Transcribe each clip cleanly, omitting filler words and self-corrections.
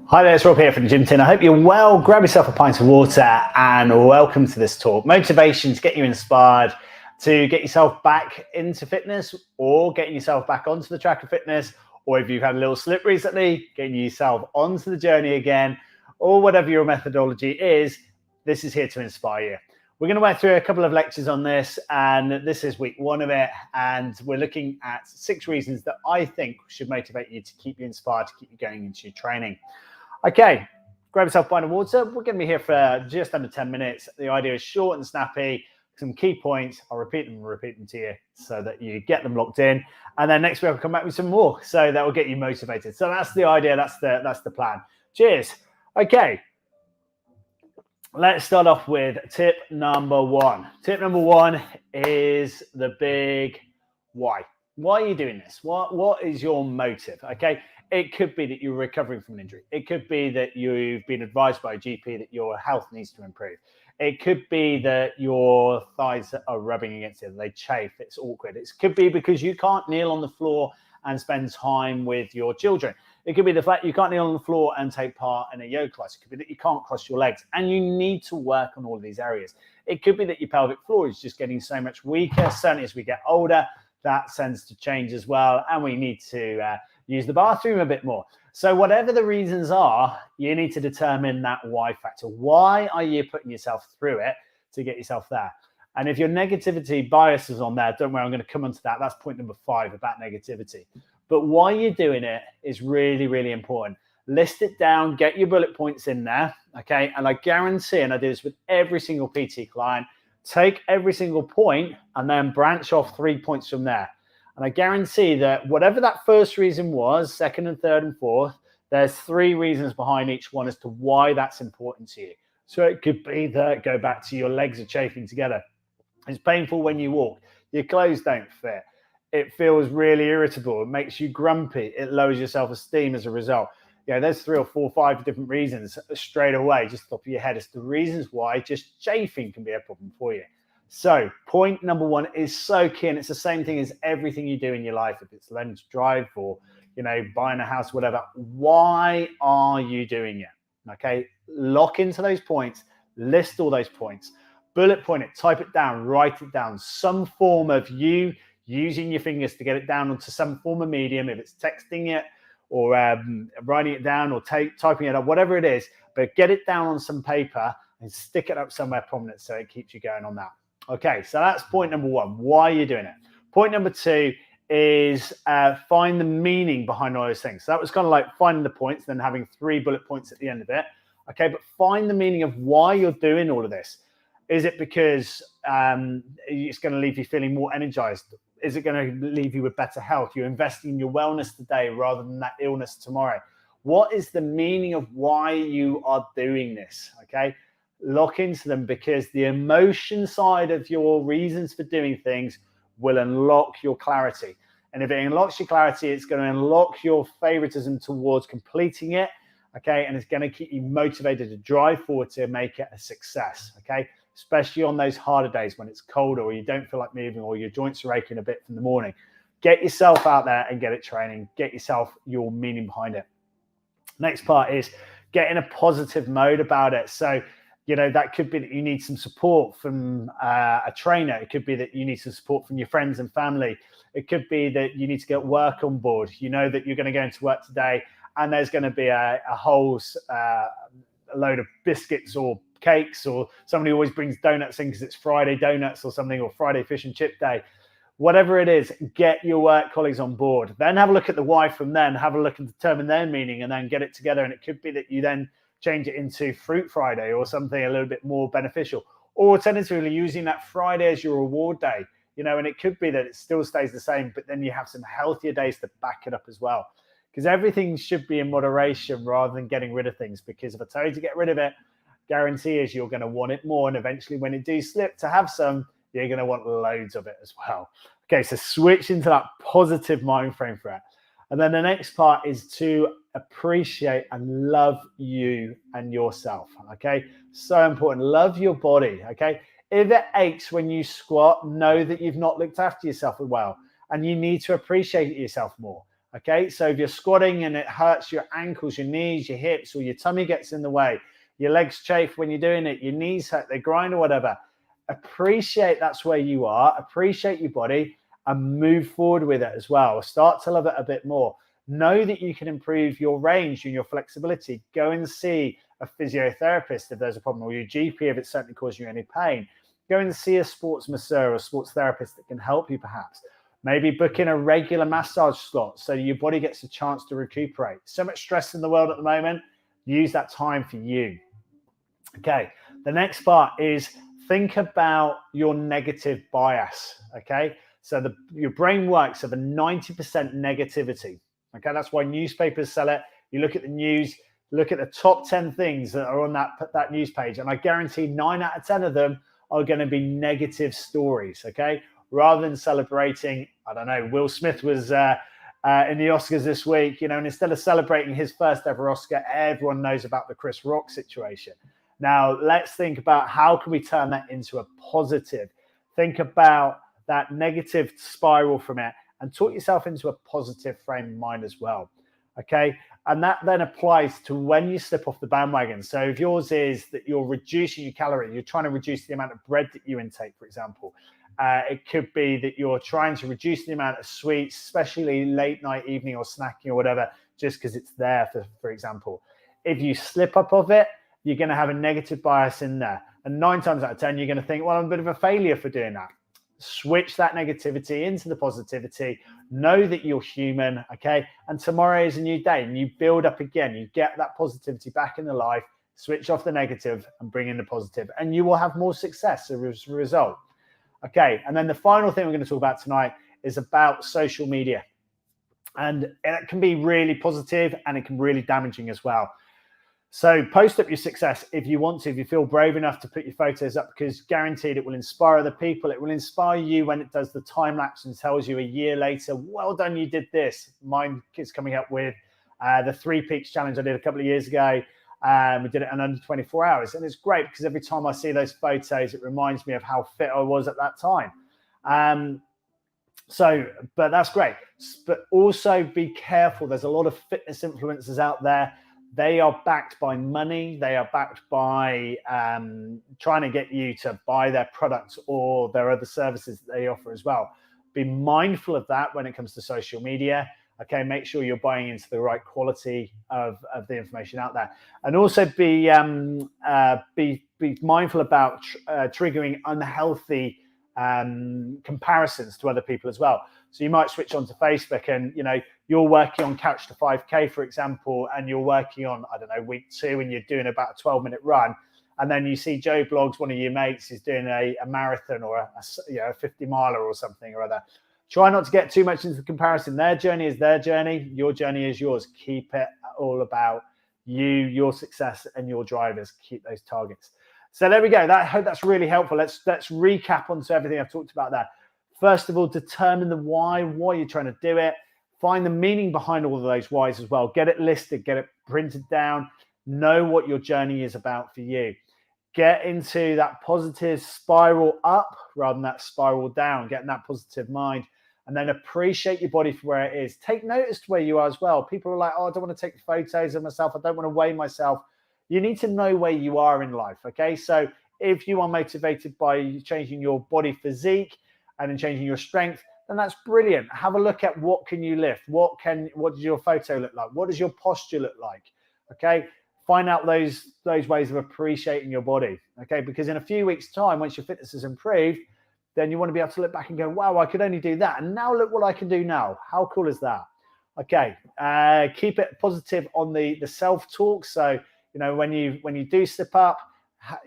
Hi there, it's Rob here from the Gym Tin. I hope you're well. Grab yourself a pint of water and welcome to this talk. Motivation to get you inspired to get yourself back into fitness or getting yourself back onto the track of fitness, or if you've had a little slip recently, getting yourself onto the journey again, or whatever your methodology is, this is here to inspire you. We're going to work through a couple of lectures on this, and this is week one of it, and we're looking at 6 reasons that I think should motivate you to keep you inspired, to keep you going into your training. Okay, grab yourself a pint of water. We're going to be here for just under 10 minutes. The idea is short and snappy, some key points. I'll repeat them to you so that you get them locked in. And then next week I'll come back with some more, so that will get you motivated. So that's the idea, that's the plan. Cheers. Okay, let's start off with tip number 1. Tip number 1 is the big why. Why are you doing this? What is your motive? Okay, it could be that you're recovering from an injury. It could be that you've been advised by a GP that your health needs to improve. It could be that your thighs are rubbing against it, they chafe, it's awkward. It could be because you can't kneel on the floor and spend time with your children. It could be the fact you can't kneel on the floor and take part in a yoga class. It could be that you can't cross your legs, and you need to work on all of these areas. It could be that your pelvic floor is just getting so much weaker. Certainly as we get older, that tends to change as well, and we need to use the bathroom a bit more. So whatever the reasons are, you need to determine that why factor. Why are you putting yourself through it to get yourself there? And if your negativity bias is on there, don't worry, I'm going to come onto that. That's point number 5 about negativity. But why you're doing it is really, really important. List it down, get your bullet points in there, okay? And I guarantee, and I do this with every single PT client, take every single point and then branch off 3 points from there. And I guarantee that whatever that first reason was, second and third and fourth, there's 3 reasons behind each one as to why that's important to you. So it could be that, go back to your legs are chafing together. It's painful when you walk. Your clothes don't fit. It feels really irritable. It makes you grumpy. It lowers your self-esteem as a result. You know, there's 3 or 4 or 5 different reasons straight away, just top of your head. It's the reasons why just chafing can be a problem for you. So point number 1 is so key, and it's the same thing as everything you do in your life. If it's learning to drive or, you know, buying a house, whatever, why are you doing it? Okay, lock into those points, list all those points, bullet point it, type it down, write it down, some form of you using your fingers to get it down onto some form of medium, if it's texting it or writing it down or typing it up, whatever it is, but get it down on some paper and stick it up somewhere prominent so it keeps you going on that. Okay, so that's point number 1. Why are you doing it? Point number 2 is find the meaning behind all those things. So that was kind of like finding the points, then having 3 bullet points at the end of it. Okay, but find the meaning of why you're doing all of this. Is it because it's going to leave you feeling more energized? Is it going to leave you with better health? You're investing in your wellness today rather than that illness tomorrow. What is the meaning of why you are doing this? Okay, lock into them, because the emotion side of your reasons for doing things will unlock your clarity. And if it unlocks your clarity, it's going to unlock your favoritism towards completing it. Okay, and it's going to keep you motivated to drive forward to make it a success. Okay, especially on those harder days when it's colder or you don't feel like moving or your joints are aching a bit from the morning. Get yourself out there and get it training. Get yourself your meaning behind it. Next part is get in a positive mode about it. So, you know, that could be that you need some support from a trainer. It could be that you need some support from your friends and family. It could be that you need to get work on board. You know that you're going to go into work today and there's going to be a whole load of biscuits or cakes, or somebody always brings donuts in because it's Friday donuts or something, or Friday fish and chip day. Whatever it is, get your work colleagues on board. Then have a look at the why from them, have a look and determine their meaning, and then get it together. And it could be that you then change it into Fruit Friday or something a little bit more beneficial, or alternatively using that Friday as your reward day, you know, and it could be that it still stays the same, but then you have some healthier days to back it up as well. Because everything should be in moderation rather than getting rid of things. Because if I tell you to get rid of it, guarantee is you're going to want it more. And eventually when it do slip to have some, you're going to want loads of it as well. Okay, so switch into that positive mind frame for it. And then the next part is to appreciate and love you and yourself. Okay, so important. Love your body. Okay, if it aches when you squat, know that you've not looked after yourself well, and you need to appreciate yourself more. Okay, so if you're squatting and it hurts your ankles, your knees, your hips, or your tummy gets in the way, your legs chafe when you're doing it, your knees hurt, they grind or whatever, appreciate that's where you are, appreciate your body, and move forward with it as well. Start to love it a bit more. Know that you can improve your range and your flexibility. Go and see a physiotherapist if there's a problem, or your GP if it's certainly causing you any pain. Go and see a sports masseur or a sports therapist that can help you perhaps. Maybe book in a regular massage slot so your body gets a chance to recuperate. So much stress in the world at the moment. Use that time for you. Okay, the next part is think about your negative bias. Okay, so your brain works of a 90% negativity. Okay, that's why newspapers sell it. You look at the news, look at the top 10 things that are on that news page, and I guarantee 9 out of 10 of them are going to be negative stories. Okay, rather than celebrating, I don't know, Will Smith was in the Oscars this week, you know, and instead of celebrating his first ever Oscar, everyone knows about the Chris Rock situation. Now, let's think about how can we turn that into a positive. Think about that negative spiral from it and talk yourself into a positive frame of mind as well. Okay, and that then applies to when you slip off the bandwagon. So if yours is that you're reducing your calorie, you're trying to reduce the amount of bread that you intake, for example. It could be that you're trying to reduce the amount of sweets, especially late night, evening, or snacking or whatever, just because it's there, for example. If you slip up of it, you're going to have a negative bias in there. And 9 times out of 10, you're going to think, well, I'm a bit of a failure for doing that. Switch that negativity into the positivity. Know that you're human, okay? And tomorrow is a new day, and you build up again. You get that positivity back in the life, switch off the negative and bring in the positive, and you will have more success as a result. Okay, and then the final thing we're going to talk about tonight is about social media. And it can be really positive and it can be really damaging as well. So post up your success if you want to, if you feel brave enough to put your photos up, because guaranteed it will inspire other people. It will inspire you when it does the time lapse and tells you a year later, well done, you did this. Mine is coming up with the 3 Peaks challenge I did a couple of years ago. We did it in under 24 hours. And it's great because every time I see those photos, it reminds me of how fit I was at that time. But that's great. But also be careful. There's a lot of fitness influencers out there. They are backed by money. They are backed by trying to get you to buy their products or their other services that they offer as well. Be mindful of that when it comes to social media. Okay, make sure you're buying into the right quality of the information out there, and also be mindful about triggering unhealthy comparisons to other people as well. So you might switch on to Facebook, and you're working on Couch to 5K, for example, and you're working on, I don't know, week 2, and you're doing about a 12-minute run, and then you see Joe Blogs, one of your mates, is doing a marathon or a 50 miler or something or other. Try not to get too much into the comparison. Their journey is their journey. Your journey is yours. Keep it all about you, your success, and your drivers. Keep those targets. So there we go. I hope that's really helpful. Let's recap onto everything I've talked about there. First of all, determine the why you're trying to do it. Find the meaning behind all of those whys as well. Get it listed, get it printed down. Know what your journey is about for you. Get into that positive spiral up rather than that spiral down. Get in that positive mind. And then appreciate your body for where it is. Take notice to where you are as well. People are like, oh, I don't want to take photos of myself. I don't want to weigh myself. You need to know where you are in life, okay? So if you are motivated by changing your body physique and then changing your strength, then that's brilliant. Have a look at what can you lift? What does your photo look like? What does your posture look like? Okay? Find out those ways of appreciating your body, okay? Because in a few weeks' time, once your fitness has improved, then you want to be able to look back and go, wow, I could only do that. And now look what I can do now. How cool is that? Okay, keep it positive on the self-talk. So, when you do slip up,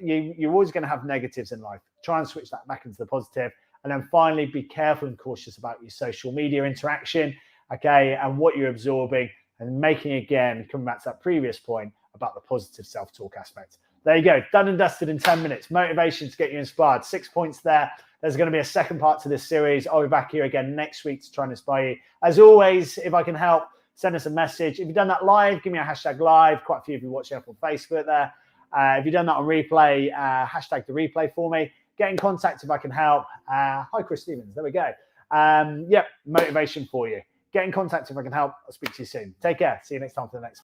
you're always going to have negatives in life. Try and switch that back into the positive. And then finally, be careful and cautious about your social media interaction, okay, and what you're absorbing, and making, again, coming back to that previous point about the positive self-talk aspect. There you go, done and dusted in 10 minutes. Motivation to get you inspired. 6 points there. There's going to be a second part to this series. I'll be back here again next week to try and inspire you. As always, if I can help, send us a message. If you've done that live, give me a hashtag live. Quite a few of you watching up on Facebook there. If you've done that on replay, hashtag the replay for me. Get in contact if I can help. Hi, Chris Stevens. There we go. Motivation for you. Get in contact if I can help. I'll speak to you soon. Take care. See you next time for the next.